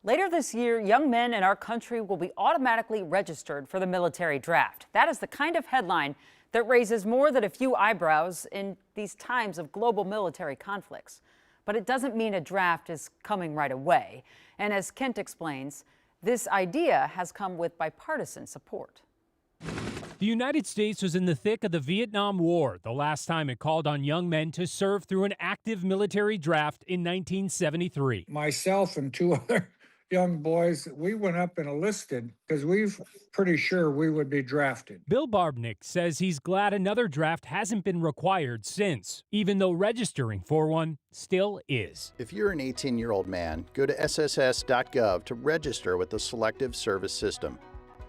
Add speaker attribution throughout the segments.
Speaker 1: Later this year, young men in our country will be automatically registered for the military draft. That is the kind of headline that raises more than a few eyebrows in these times of global military conflicts. But it doesn't mean a draft is coming right away. And as Kent explains, this idea has come with bipartisan support.
Speaker 2: The United States was in the thick of the Vietnam War the last time it called on young men to serve through an active military draft in 1973.
Speaker 3: Myself and two other young boys, we went up and enlisted because we were pretty sure we would be drafted.
Speaker 2: Bill Barbnick says he's glad another draft hasn't been required since, even though registering for one still is.
Speaker 4: If you're an 18-year-old man, go to sss.gov to register with the Selective Service System.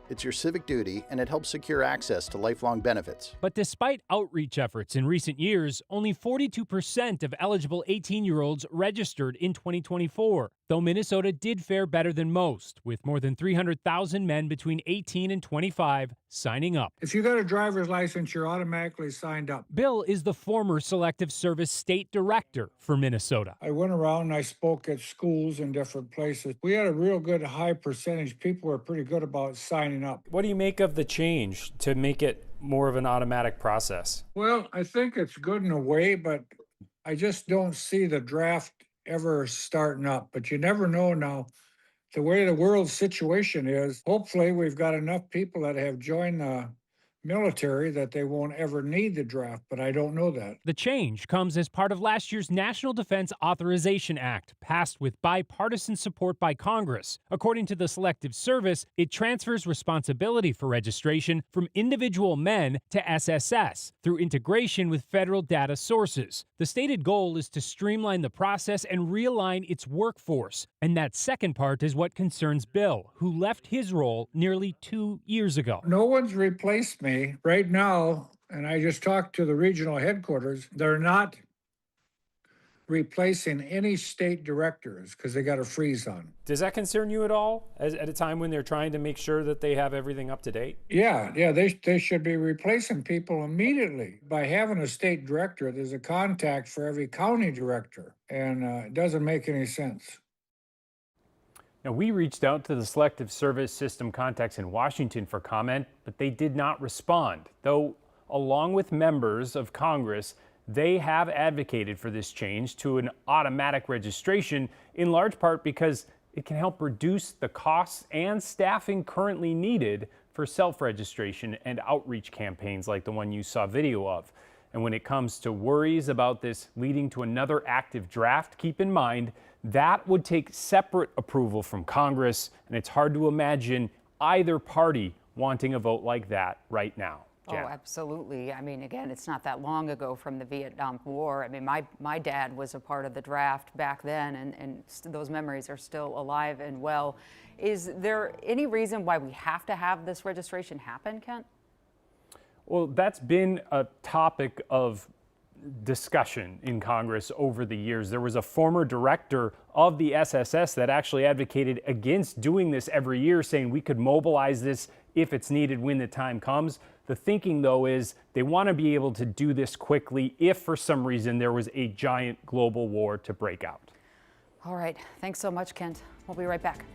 Speaker 4: It's your civic duty, and it helps secure access to lifelong benefits.
Speaker 2: But despite outreach efforts in recent years, only 42% of eligible 18-year-olds registered in 2024, though Minnesota did fare better than most, with more than 300,000 men between 18 and 25 signing up.
Speaker 3: If you got a driver's license, you're automatically signed up.
Speaker 2: Bill is the former Selective Service State Director for Minnesota.
Speaker 3: I went around and I spoke at schools in different places. We had a real good high percentage. People were pretty good about signing up.
Speaker 5: What do you make of the change to make it more of an automatic process?
Speaker 3: Well, I think it's good in a way, but I just don't see the draft ever starting up. But you never know now. The way the world situation is, hopefully we've got enough people that have joined the military that they won't ever need the draft, but I don't know that.
Speaker 2: The change comes as part of last year's National Defense Authorization Act, passed with bipartisan support by Congress. According to the Selective Service, it transfers responsibility for registration from individual men to SSS through integration with federal data sources. The stated goal is to streamline the process and realign its workforce. And that second part is what concerns Bill, who left his role nearly 2 years ago.
Speaker 3: No one's replaced me right now, and I just talked to the regional headquarters. They're not replacing any state directors because they got a freeze on.
Speaker 5: Does that concern you at all at a time when they're trying to make sure that they have everything up to date?
Speaker 3: Yeah, they should be replacing people immediately. By having a state director, there's a contact for every county director, and it doesn't make any sense.
Speaker 5: Now, we reached out to the Selective Service System contacts in Washington for comment, but they did not respond, though along with members of Congress, they have advocated for this change to an automatic registration, in large part because it can help reduce the costs and staffing currently needed for self-registration and outreach campaigns like the one you saw video of. And when it comes to worries about this leading to another active draft, keep in mind that would take separate approval from Congress, and it's hard to imagine either party wanting a vote like that right now.
Speaker 1: Jan. Oh, absolutely. I mean, again, it's not that long ago from the Vietnam War. I mean, my dad was a part of the draft back then, and those memories are still alive and well. Is there any reason why we have to have this registration happen, Kent?
Speaker 5: Well, that's been a topic of discussion in Congress over the years. There was a former director of the SSS that actually advocated against doing this every year, saying we could mobilize this if it's needed when the time comes. The thinking, though, is they want to be able to do this quickly if for some reason there was a giant global war to break out.
Speaker 1: All right. Thanks so much, Kent. We'll be right back.